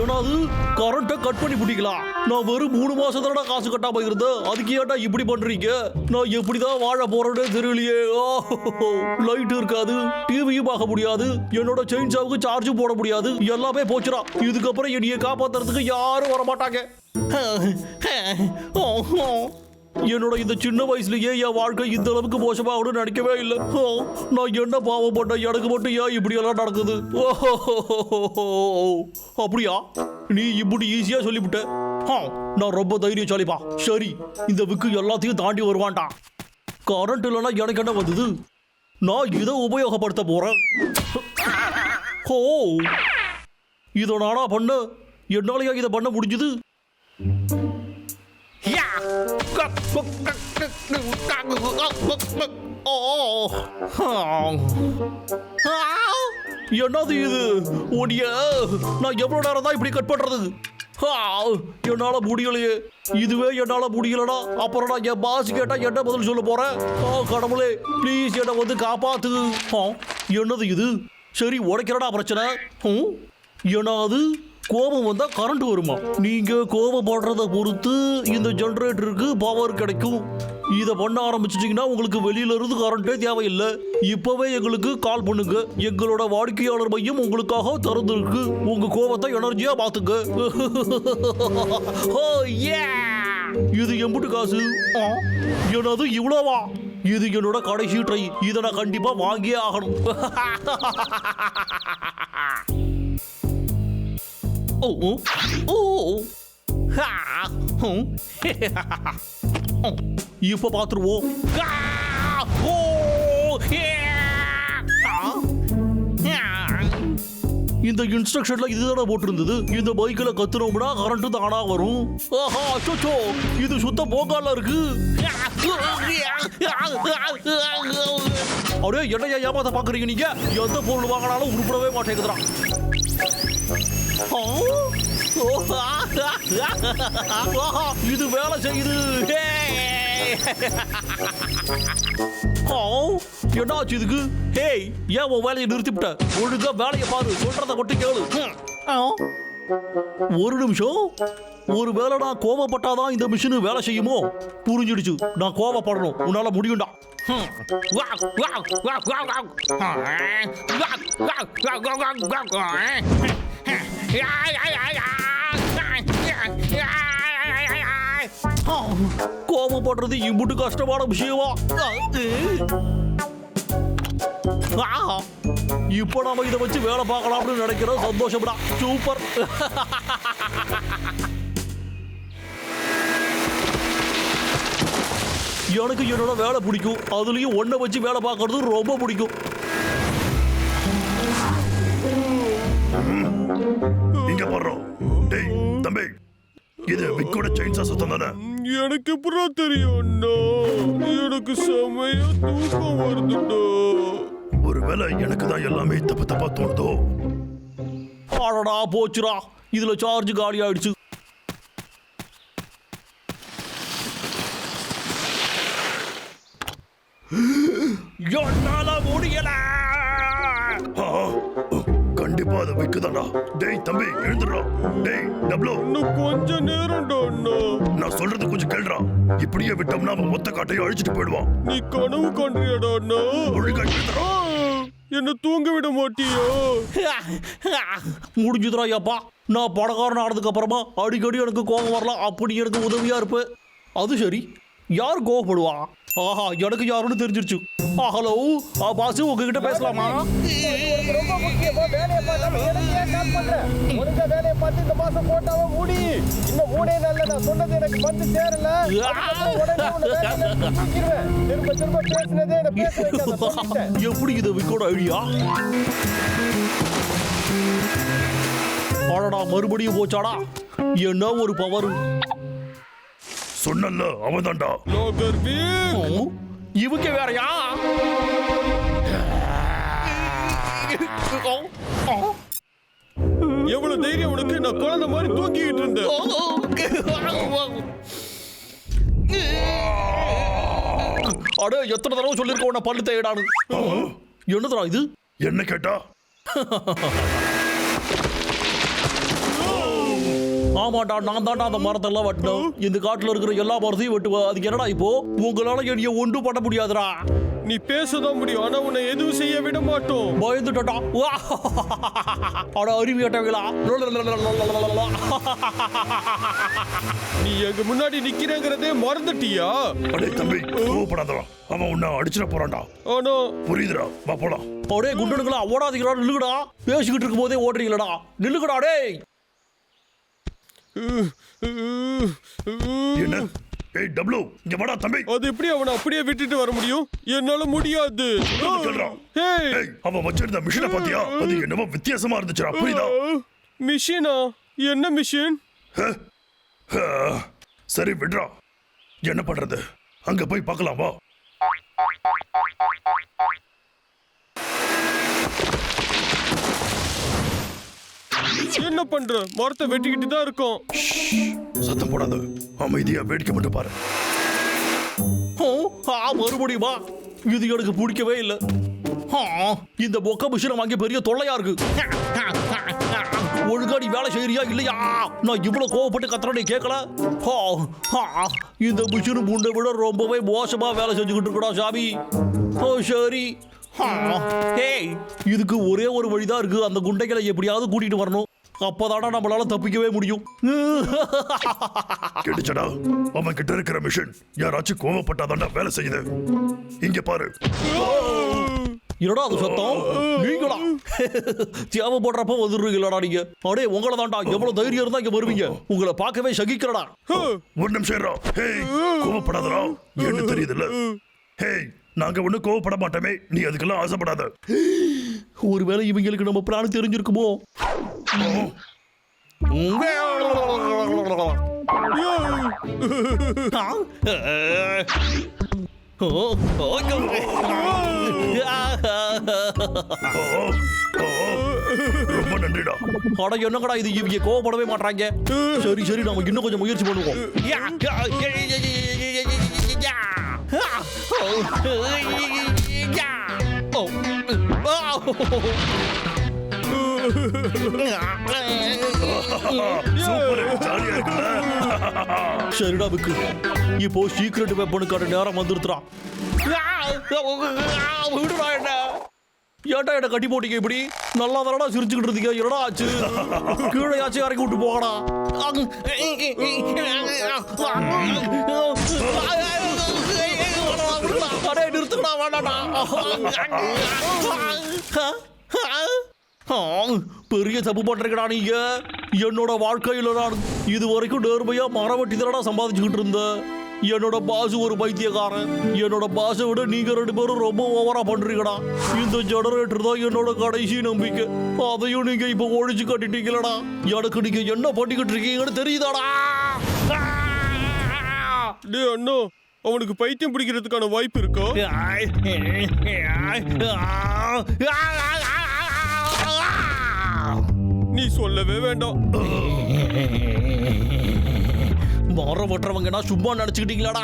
ஏன்னா அது கரண்ட்டை கட் பண்ணி பிடிக்கலாம். நான் வெறும் 3 மாசம் தானடா காசு கட்டாம இருந்தேன். அதுக்கு ஏன்டா இப்படி பண்றீங்க? நான் எப்படிதான் வாழ போறேன்னு தெரியலையே. லைட் இருக்காது, டிவியும் பார்க்க முடியாது, என்னோட செயின்சாவுக்கு சார்ஜும் போட முடியாது. எல்லாமே போச்சுடா. இதுக்கப்புறம் என்னைய காப்பாத்துறதுக்கு யாரும் வர மாட்டாங்க. என்னோட இந்த சின்ன வயசுலயே என் வாழ்க்கை இந்த அளவுக்கு மோசமாகணும்னு நினைக்கவே இல்லை. நான் என்ன பாவம் பண்ணேன்? எனக்கு மட்டும் ஏன் இப்படி எல்லாம் நடக்குது? அப்படியா? நீ இப்படி ஈஸியா சொல்லிவிட்ட. நான் ரொம்ப தைரியசாலிப்பா. சரி, இந்த விக்கு எல்லாத்தையும் தாண்டி வருவான்டா. கரண்ட் இல்லைன்னா எனக்கு என்ன வந்தது? நான் இதை உபயோகப்படுத்த போறேன். இதை நானா பண்ண? என்னாலயா இதை பண்ண முடிஞ்சது? என்னது இது? ஓடிய நான் எவ்வளவு நேரம் தான் இப்படி கட் பண்றது? என்னால முடியலையே. இதுவே என்னால முடியலடா, அப்புறம் நான் என் பாஸ் கேட்டா என்ன பதில் சொல்ல போறேன்? கடவுளே, ப்ளீஸ் என்ன வந்து காப்பாத்து. என்னது இது? சரி, உடைக்கிறடா பிரச்சனை. ஏன்னா அது கோபம் வந்தா கரண்ட் வருமா? நீங்க கோபப்படுறத பொறுத்து இந்த ஜெனரேட்டருக்கு பவர் கிடைக்கும். இதை பண்ண ஆரம்பிச்சிட்டீங்கன்னா உங்களுக்கு வெளியில இருந்து கரண்டே தேவையில்லை. இப்பவே எங்களுக்கு கால் பண்ணுங்க. எங்களோட வாடிக்கையாளர் மையம் உங்களுக்காக திறந்திருக்கு. உங்க கோபத்தை எனர்ஜியா பாத்துங்க. இது எம்புட்டு காசு? என்னது இவ்வளவா? இது என்னோட கடைசி ட்ரை. இதை நான் கண்டிப்பா வாங்கியே ஆகணும். இப்ப பாத்துருவோம். இந்த இன்ஸ்ட்ரக்ஷன்ல இதுதானே போட்டிருந்தது. இந்த பைக்கில் கத்துனோம்னா கரண்ட் தானா வரும். இது சுத்த போக்கால இருக்கு. அப்படியே என்னையா ஏமாத்த பாக்குறீங்க நீங்க? எந்த பொருள் வாங்கினாலும் உருப்படவே மாட்டேங்குதுடா. இது வேலை செய்யுது. என்னாச்சு இதுக்கு? ஹேய், ஏன் உன் வேலையை நிறுத்திவிட்ட? ஒழுங்கா வேலையை பாரு, சொல்றத மட்டும் கேளு. ஒரு நிமிஷம். ஒரு வேலை நான் கோவப்பட்டாதான் இந்த மிஷின் வேலை செய்யுமோ? புரிஞ்சிடுச்சு, நான் கோவப்படணும். உன்னால முடியும்டா. கோபப்படுறது இம்புட்டு கஷ்டமான விஷயமா? இப்ப நாம இதை வச்சு வேலை பார்க்கலாம்னு நினைக்கிறோம். சந்தோஷம்டா. சூப்பர். எனக்கு என்னோட வேலை பிடிக்கும். அதுலயும் ஒன்ன வச்சு வேலை பார்க்கறது ரொம்ப பிடிக்கும். இங்க போறோம். டேய் தம்பி, இது விக்கோட செயின்சா சத்தம் தானே? எனக்கு எப்படா தெரியும் அண்ணா? எனக்கு செமையா தூக்கம் வருதுடா. ஒருவேளை எனக்கு தான் எல்லாமே தப்பு தப்பா தோணுதோ? ஆடா போச்சுடா, இதுல சார்ஜ் காலி ஆயிடுச்சு. என்னால முடியல. கண்டிப்பா அது விக்குதாடா. டேய் தம்பி, எழுந்துடா. டேய் டப்ளோ, இன்னும் கொஞ்ச நேரம்டா அண்ணா. நான் சொல்றது கொஞ்சம் கேளுடா. இப்படியே விட்டோம்னா அவன் மொத்த காட்டையும் அழிச்சிட்டு போயிடுவான். நீ கனவு காண்றியாடா அண்ணா? ஒழுங்கா எழுந்துடா. என்ன தூங்க விட மாட்டியோ? முடிஞ்சுதுரா அப்பா. நான் பணக்காரன் ஆனதுக்கு அப்புறமா அடிக்கடி எனக்கு கோபம் வரலாம். அப்படி எனக்கு உதவியா இருப்பேன். அது சரி, யார் கோவப்படுவா? ஆஹா, எனக்கு யாருன்னு தெரிஞ்சிருச்சு. ஹலோ பாசு, உங்ககிட்ட பேசலாமா? ரொம்ப முக்கியமா வேலையை பார்க்காம எனக்கு ஏன் கால் பண்ற? ஒழுங்கா வேலையை பார்த்து இந்த மாசம் போட்டாவ மூடி. இன்னும் 3 நாள்ல நான் சொன்னது எனக்கு வந்து சேரல. உடனே உன்னை வேலையில இருந்து தூக்கிடுவேன். திரும்ப திரும்ப பேசினதே என்ன பேச வைக்காத, சொல்லிட்டேன். எப்படி இது விக்கோட ஐடியா? அடடா, மறுபடியும் போச்சாடா. என்ன ஒரு பவர்! சொன்னல அவன்தான்டா. இவங்க வேறயா? எவ்வளவு தைரியம் உனக்கு? நான் குழந்தை மாதிரி தூக்கிட்டு இருந்தேன். அட, எத்தனை தடவை சொல்லிருக்க உன்னை பல்லு தேடானு. என்னதுடா இது? என்ன கேட்டா? ஆமாடா, நான் தாண்டா அந்த மரத்தெல்லாம் வெட்டணும். இந்த காட்டுல இருக்கிற எல்லா மரத்தையும் வெட்டுவேன். அதுக்கு என்னடா இப்போ உங்களால என்னைய ஒன்றும் பண்ண முடியாதுடா. நீ பேசதான் முடியும், ஆனா உன்னை எதுவும் செய்ய விட மாட்டோம். பயந்துட்டா. அட அறிவியட்டவங்களா. நீ எங்க முன்னாடி நிக்கிறேங்கிறதே மறந்துட்டியா? அடே தம்பி, கோவப்படாதடா. அவன் உன்னை அடிச்சிட போறான்டா. ஆனா புரியுதுடா, வா போலாம். அடே குண்டனுங்களா, ஓடாதீங்களா, நில்லுங்கடா. பேசிக்கிட்டு இருக்கும் போதே ஓடுறீங்களடா, நில்லுங்கடா. டேய் என்ன? ஏய் டப்ளு, இங்க வாடா தம்பி. அது எப்படி அவனை அப்படியே விட்டுட்டு வர முடியும்? என்னால முடியாது. சொல்றா. ஹேய், ஏய், அவன் வச்சிருந்த மிஷினை பாத்தியா? அது என்னமோ வித்தியாசமா இருந்துச்சுடா, புரியுதா? மிஷினா? என்ன மிஷின்? சரி விடுறா. என்ன பண்றது? அங்க போய் பார்க்கலாம் வா. என்ன பண்ற? மரத்தை வெட்டிக்கிட்டு தான் இருக்கோம். சத்தம் போடாத, அமைதியா வேடிக்கை மட்டும் பாரு. மறுபடியுமா? இது எனக்கு பிடிக்கவே இல்லை. இந்த பொக்க மிஷினை வாங்கி பெரிய தொல்லையா இருக்கு. ஒழுங்கா நீ வேலை செய்யறியா இல்லையா? நான் இவ்வளவு கோவப்பட்டு கத்துறேன், கேட்கல. இந்த மிஷின் முன்னை விட ரொம்பவே மோசமா வேலை செஞ்சுக்கிட்டு இருக்கடா சாமி. சரி, இதுக்கு ஒரே ஒரு வழிதான் இருக்கு. அந்த குண்டைகளை எப்படியாவது கூட்டிட்டு வரணும். அப்பதாடா நம்மளால தப்பிக்கவே முடியும். கேட்டுச்சடா, அவன் கிட்ட இருக்கிற மிஷின் யாராச்சும் கோவப்பட்டாதான்டா வேலை செய்யுது. இங்க பாரு. என்னடா அது சத்தம்? நீங்களா? தேவை போடுறப்ப வந்துடுறீங்களா நீங்க? அடே உங்களை தான்டா. எவ்வளவு தைரியம் இருந்தா இங்க வருவீங்க? உங்களை பார்க்கவே சகிக்கிறடா. ஒரு நிமிஷம் இருடா. ஹேய், கோவப்படாதடா. என்ன தெரியுதுல்ல? ஹேய், நாங்க ஒண்ணும் கோவப்பட மாட்டோமே, நீ அதுக்கெல்லாம் ஆசைப்படாத. ஒருவேளை இவங்களுக்கு நம்ம பிளான் தெரிஞ்சிருக்குமோ? ரொம்ப நன்றிடா. அட என்னங்கடா இது, இவங்க கோவப்படவே மாட்டாங்க. சரி சரி, நாம இன்னும் கொஞ்சம் முயற்சி பண்ணுவோம். சூப்பர், ஜாலியா இருக்குல்ல? சரிடா விக்கு, இப்போ சீக்ரெட் வெப்பனுக்கான நேரம் வந்துருத்துறா. விடுடா என்ன, ஏன்டா என்ன கட்டி போட்டீங்க இப்படி? நல்லா தானடா சிரிச்சுக்கிட்டு இருந்தீங்க, என்னடா ஆச்சு? கீழே யாச்சும் இறக்கி விட்டு போகடா. அடே நிறுத்துக்கடா, வேண்டாடா. பெரிய தப்பு பண்றீங்கடா நீங்க. என்னோட வாழ்க்கையில நான் இது வரைக்கும் நேர்மையா மரவட்டி தானடா சம்பாதிச்சுக்கிட்டு இருந்தேன். என்னோட பாஸ் ஒரு பைத்தியக்காரன். என்னோட பாஸை விட நீங்க ரெண்டு பேரும் ரொம்ப ஓவரா பண்றீங்கடா. இந்த ஜெனரேட்டர் தான் என்னோட கடைசி நம்பிக்கை. அதையும் நீங்க இப்ப ஒழிச்சு கட்டிட்டீங்களடா. எனக்கு நீங்க என்ன பண்ணிக்கிட்டு இருக்கீங்கன்னு தெரியுதாடா? டேய் அண்ணா, அவனுக்கு பைத்தியம் பிடிக்கிறதுக்கான வாய்ப்பு இருக்கா? நீ சொல்லவே வேண்டாம். மரம் வெட்டுறவங்கன்னா சும்மா நினைச்சுக்கிட்டீங்களாடா?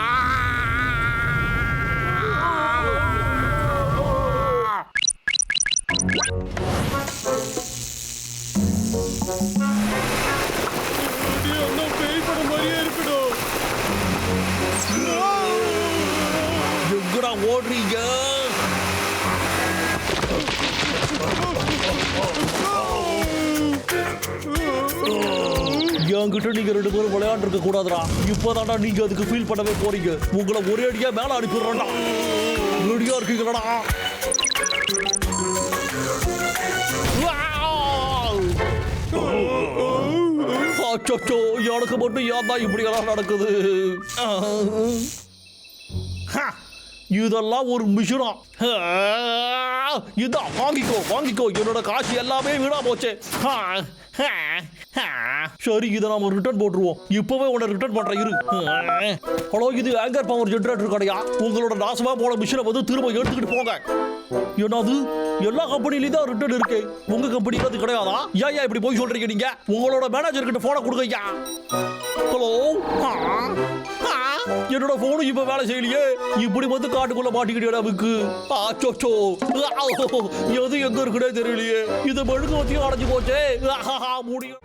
டேய் அண்ணா, பேய் படம் மாதிரியே இருக்குடா. எங்கடா ஓடுறீங்க? என்கிட்ட நீங்க ரெண்டு பேரும் விளையாண்டு இருக்க கூடாதுடா. இப்பதான்டா நீங்க அதுக்கு ஃபீல் பண்ணவே போறீங்க. உங்களை ஒரே அடியா மேல அனுப்பிடுறா. ரெடியா இருக்கீங்களா? அச்சோ, எனக்கு மட்டும் ஏன் தான் இப்படி எல்லாம் நடக்குது? இதெல்லாம் ஒரு மிஷினா? இதான் வாங்கிக்கோ வாங்கிக்கோ. என்னோட காசு எல்லாமே வீணா போச்சு. சரி, இதை நாம ரிட்டர்ன் போட்டுருவோம். இப்பவே உன்னை ரிட்டர்ன் பண்றேன் இரு. ஹலோ, இது ஆங்கர் பவர் ஜெனரேட்டர் கடையா? உங்களோட நாசமா போன மிஷினை வந்து திரும்ப எடுத்துக்கிட்டு போங்க. என்னது, எல்லா கம்பெனிலையும் தான் ரிட்டர்ன் இருக்கு, உங்க கம்பெனிக்கு அது கிடையாதா? ஏன் இப்படி போய் சொல்றீங்க நீங்க? உங்களோட மேனேஜர் கிட்ட போனை கொடுங்க. ஹலோ, என்னோட போனு இப்ப வேலை செய்யலையே. இப்படி வந்து காட்டுக்குள்ள மாட்டிக்கிட்டே. அச்சோ, எது எங்க இருக்குன்னே தெரியலையே. இதை மெழுகு வத்தியும் அடைஞ்சு போச்சே. முடியும்.